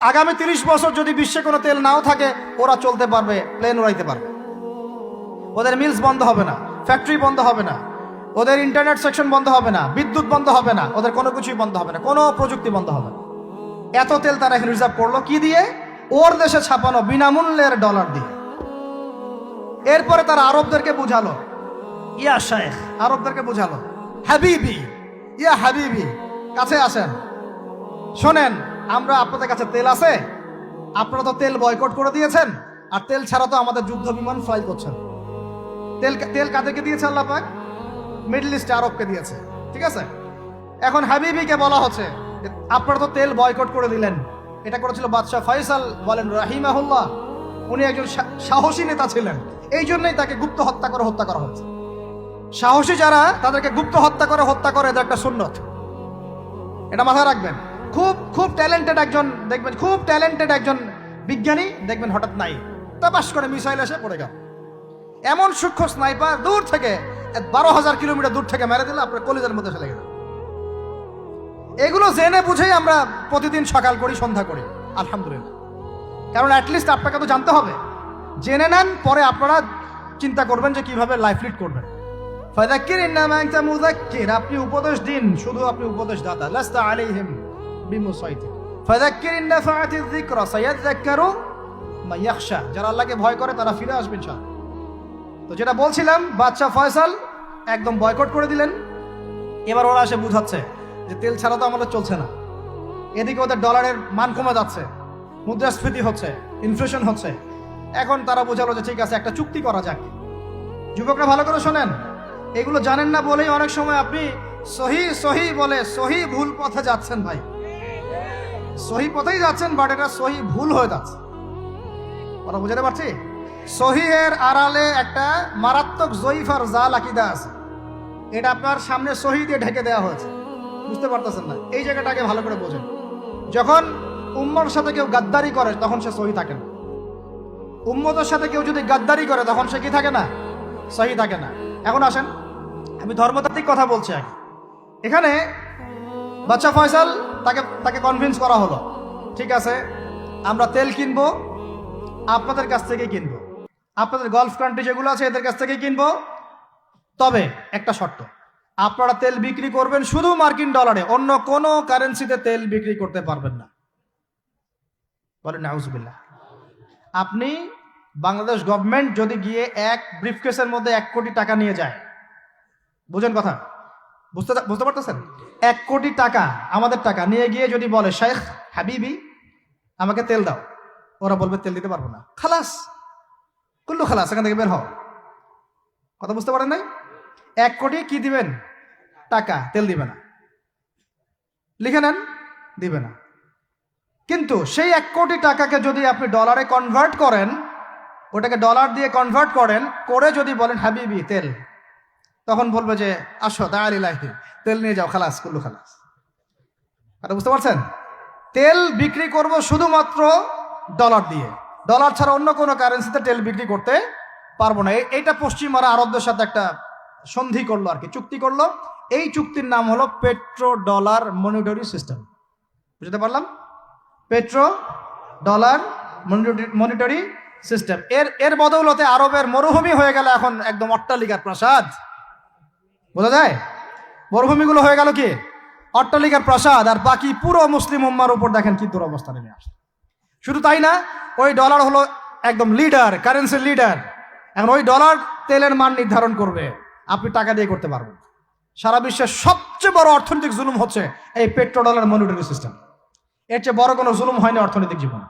আগামী 30 বছর যদি বিশ্বে কোনো তেল নাও থাকে, ওরা চলতে পারবে, প্লেন উড়াইতে পারবে। ওদের মিলস বন্ধ হবে না, ফ্যাক্টরি বন্ধ হবে না, ওদের ইন্টারনেট সেকশন বন্ধ হবে না, বিদ্যুৎ বন্ধ হবে না, ওদের কোনো কিছুই বন্ধ হবে না, কোনো প্রযুক্তি বন্ধ হবে না। এত তেল তারা এখন রিজার্ভ করলো কি দিয়ে? ওর দেশে ছাপানো বিনামূল্যের ডলার দিয়ে। এরপরে তারা আরবদেরকে বুঝালো, ইয়া শাইখ, আরবদেরকে বুঝালো, হাবিবি, ইয়া হাবিবি, কাছে আসেন, শোনেন, আমরা আপনাদের কাছে তেল আছে, আপনারা তো তেল বয়কট করে দিয়েছেন, আর তেল ছাড়া তো আমাদের যুদ্ধ বিমান ফ্লাই করছেন। তেল তেল কাদেরকে দিয়েছে আল্লাহ পাক? মিডল ইস্টে আরবকে দিয়েছে, ঠিক আছে। এখন হাবিবিকে বলা হচ্ছে আপনারা তো তেল বয়কট করে দিলেন। এটা করেছিল বাদশাহ ফয়সাল, বলেন রাহিমাহুল্লাহ, উনি একজন সাহসী নেতা ছিলেন, এই জন্যই তাকে গুপ্ত হত্যা করা হচ্ছে। সাহসী যারা, তাদেরকে গুপ্ত হত্যা করে এদের একটা সুন্নত, এটা মাথায় রাখবেন। খুব খুব ট্যালেন্টেড একজন দেখবেন, খুব ট্যালেন্টেড একজন বিজ্ঞানী দেখবেন, হঠাৎ নাই, টাপাস করে মিসাইল এসে পড়ে গেল। এমন সূক্ষ্ম স্নাইপার দূর থেকে 12,000 কিলোমিটার দূর থেকে মেরে দিলে আপনার কলিজার মধ্যে ফেলে গেল। এগুলো জেনে বুঝেই আমরা প্রতিদিন সকাল করি, সন্ধ্যা করি, আলহামদুলিল্লাহ। কারণ অ্যাটলিস্ট আপনাকে তো জানতে হবে। জেনে নেন, পরে আপনারা চিন্তা করবেন যে কিভাবে লাইফ লিড করবেন। ফাযাক্কির ইন্নামা আনতা মুযাক্কির, আপনি উপদেশ দিন, শুধু আপনি উপদেশ দাতা, লাস্তা আলাইহিম বিমুসাইতির। ফাযাক্কির ইন নাফাআতিয যিকরা সায়াযাক্কারু মা ইয়াখশা, যারা আল্লাহকে ভয় করে তারা ফিরে আসবে ইনশাআল্লাহ। তো যেটা বলছিলাম, বাদশা ফয়সাল একদম বয়কট করে দিলেন। এবার ওরা এসে বুঝাচ্ছে যে তেল ছাড়া তো আমাদের চলছে না, এদিকে ওদের ডলারের মান কমে যাচ্ছে, মুদ্রাস্ফীতি হচ্ছে, ইনফ্লেশন হচ্ছে। এখন তারা বোঝালো যে ঠিক আছে, একটা চুক্তি করা যাক। যুবকরা ভালো করে শোনেন, এগুলো জানেন না বলেই অনেক সময় আপনি সহি সহি বলে সহি ভুল পথে যাচ্ছেন। ভাই, সহি পথেই যাচ্ছেন, বাট এটা সহি ভুল হয়ে যাচ্ছে। ওরা বুঝাতে পারছি? সহিহের আড়ালে একটা মারাত্মক জয়ীফার জাল আকিদা আছে, এটা আপনার সামনে সহি দিয়ে ঢেকে দেওয়া হয়েছে, বুঝতে পারতেছেন না। এই জায়গাটাকে ভালো করে বোঝেন। যখন উম্মর সাথে কেউ গাদ্দারি করে তখন সে সহি থাকে না। উম্মতের সাথে কেউ যদি গাদ্দারি করে তখন সে কি থাকে না? সহি থাকে না। এখন আসেন, আমি ধর্মতাত্ত্বিক কথা বলছি আগে। এখানে বাদশা ফয়সাল তাকে কনভিন্স করা হলো, ঠিক আছে আমরা তেল কিনবো, আপনাদের কাছ থেকে কিনবো, আপনাদের গলফ কান্ট্রি যেগুলো আছে এদের কাছ থেকে কিনবো, তবে একটা শর্ত, আপনারা তেল বিক্রি করবেন শুধু মার্কিন ডলারে, অন্য কোনো কারেন্সিতে তেল বিক্রি করতে পারবেন না। বলেন নাউজুবিল্লাহ। আপনি বাংলাদেশ গভর্নমেন্ট যদি গিয়ে এক ব্রিফকেসের মধ্যে 1 কোটি টাকা নিয়ে যায়, বুঝেন কথা, বুঝতে পারতেছেন? 1 কোটি টাকা আমাদের টাকা নিয়ে গিয়ে যদি বলে শেখ হাবিবি আমাকে তেল দাও, ওরা বলবে তেল দিতে পারবো না, খালাস, কুল্লু খালাস, এখান থেকে বের হও। কথা বুঝতে পারেন নাই? 1 কোটি কি দিবেন? টাকা, তেল দিবে না, লিখে নেন, দিবে না। কিন্তু সেই 1 কোটি টাকাকে যদি আপনি ডলারে কনভার্ট করেন, ওটাকে ডলার দিয়ে কনভার্ট করেন, করে যদি বলেন হাবিবি তেল, তখন বলবে যে আসো তাআলিলাহি, তেল নিয়ে যাও, খালাস, কুল্লু খালাস। কথা বুঝতে পারছেন? তেল বিক্রি করব শুধুমাত্র ডলার দিয়ে, ডলার ছাড়া অন্য কোনো কারেন্সিতে তেল বিক্রি করতে পারবো না। এইটা পশ্চিমারা আরবদের সাথে একটা সন্ধি করলো আর কি, চুক্তি করলো। এই চুক্তির নাম হলো পেট্রো ডলার মনিটরি সিস্টেম। বুঝতে পারলাম? Petro dollar monetary system. এর বদৌলতে আরবের মরুভূমি হয়ে গেল এখন একদম অট্টালিকার প্রাসাদ। বোঝা যায়? মরুভূমিগুলো হয়ে গেল কি অট্টালিকার প্রাসাদ, আর বাকি পুরো মুসলিম উম্মার উপর দেখেন কি দুরবস্থা নেমে আসে। শুধু তাই না, ওই ডলার হলো একদম লিডার, কারেন্সির লিডার। এখন ওই ডলার তেলের মান নির্ধারণ করবে, আপনি টাকা দিয়ে করতে পারবেন। সারা বিশ্বের সবচেয়ে বড় অর্থনৈতিক জুলুম হচ্ছে এই পেট্রো ডলার মনিটরি সিস্টেম। এর চেয়ে বড় কোনো জুলুম হয়নি অর্থনৈতিক জীবনে।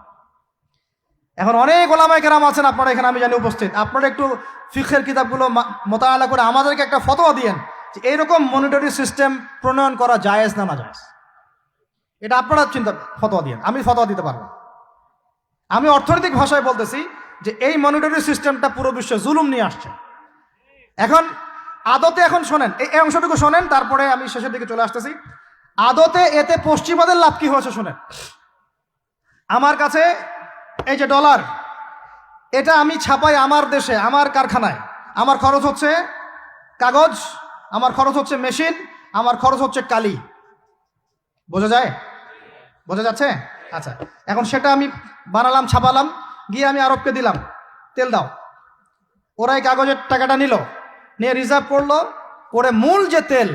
এখন অনেক ওলামায়ে কেরাম আছেন আপনারা এখানে, আমি জানি উপস্থিত, আপনারা একটু ফিকহের কিতাবগুলো মোতালা করে আমাদেরকে একটা ফতোয়া দিয়েন যে এইরকম মনিটরি সিস্টেম প্রণয়ন করা জায়েজ না নাজায়েজ। এটা আপনারা ফতোয়া দিয়েন, আমি ফতোয়া দিতে পারবো। আমি অর্থনৈতিক ভাষায় বলতেছি যে এই মনিটরি সিস্টেমটা পুরো বিশ্বে জুলুম নিয়ে আসছে। এখন আদতে, এখন শোনেন, এই অংশটুকু শোনেন, তারপরে আমি শেষের দিকে চলে আসতেছি। আদতে এতে পশ্চিমাদের লাভ কি হয়েছে শোনেন। আমার কাছে এই যে ডলার, এটা আমি ছাপাই আমার দেশে, আমার কারখানায়, আমার খরচ হচ্ছে কাগজ, আমার খরচ হচ্ছে মেশিন, আমার খরচ হচ্ছে কালি। বোঝা যায়? বোঝা যাচ্ছে? আচ্ছা, এখন সেটা আমি বানালাম, ছাপালাম, গিয়ে আমি আরবকে দিলাম, তেল দাও। ওরা এই কাগজের টাকাটা নিল, নিয়ে রিজার্ভ করলো, করে মূল যে তেল,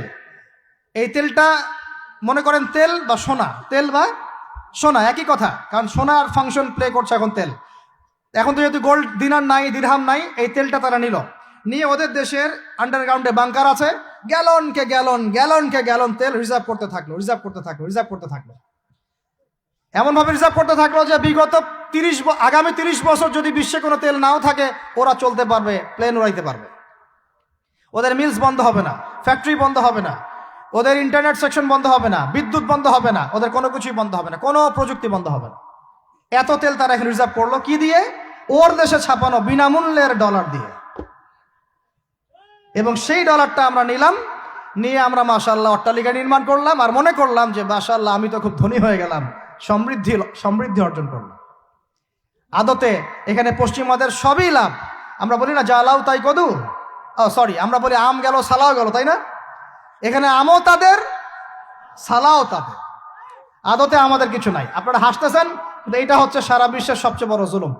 এই তেলটা মনে করেন তেল বা সোনা, তেল বা সোনা একই কথা, কারণ সোনার ফাংশন প্লে করছে এখন তেল। এখন তো যেহেতু গোল্ড দিনার নাই, দিরহাম নাই, এই তেলটা তারা নিল, নিয়ে ওদের দেশের আন্ডারগ্রাউন্ডে বাংকার আছে, গ্যালনকে গ্যালন তেল রিজার্ভ করতে থাকলো। এমনভাবে রিজার্ভ করতে থাকলো যে বিগত আগামী 30 বছর যদি বিশ্বে কোনো তেল নাও থাকে, ওরা চলতে পারবে, প্লেন উড়াইতে পারবে। ওদের মিলস বন্ধ হবে না, ফ্যাক্টরি বন্ধ হবে না, ওদের ইন্টারনেট সেকশন বন্ধ হবে না, বিদ্যুৎ বন্ধ হবে না, ওদের কোনো কিছুই বন্ধ হবে না, কোনো প্রযুক্তি বন্ধ হবে না। এত তেল তারা এখন রিজার্ভ করলো কি দিয়ে? ওর দেশে ছাপানো বিনামূল্যের ডলার দিয়ে। এবং সেই ডলারটা আমরা নিলাম, নিয়ে আমরা মাশাআল্লাহ অট্টালিকা নির্মাণ করলাম, আর মনে করলাম যে মাশাআল্লাহ আমি তো খুব ধনী হয়ে গেলাম, সমৃদ্ধি অর্জন করলাম। আদতে এখানে পশ্চিমাদের সবই লাভ। আমরা বলি না জালাও তাই কদু, আমরা বলি আম গেল সালাও গেল, তাই না? এখানে আমও তাদের, সালাও তাদের, আদতে আমাদের কিছু নাই। আপনারা হাসতেছেন, কিন্তু এইটা হচ্ছে সারা বিশ্বের সবচেয়ে বড় জুলুম।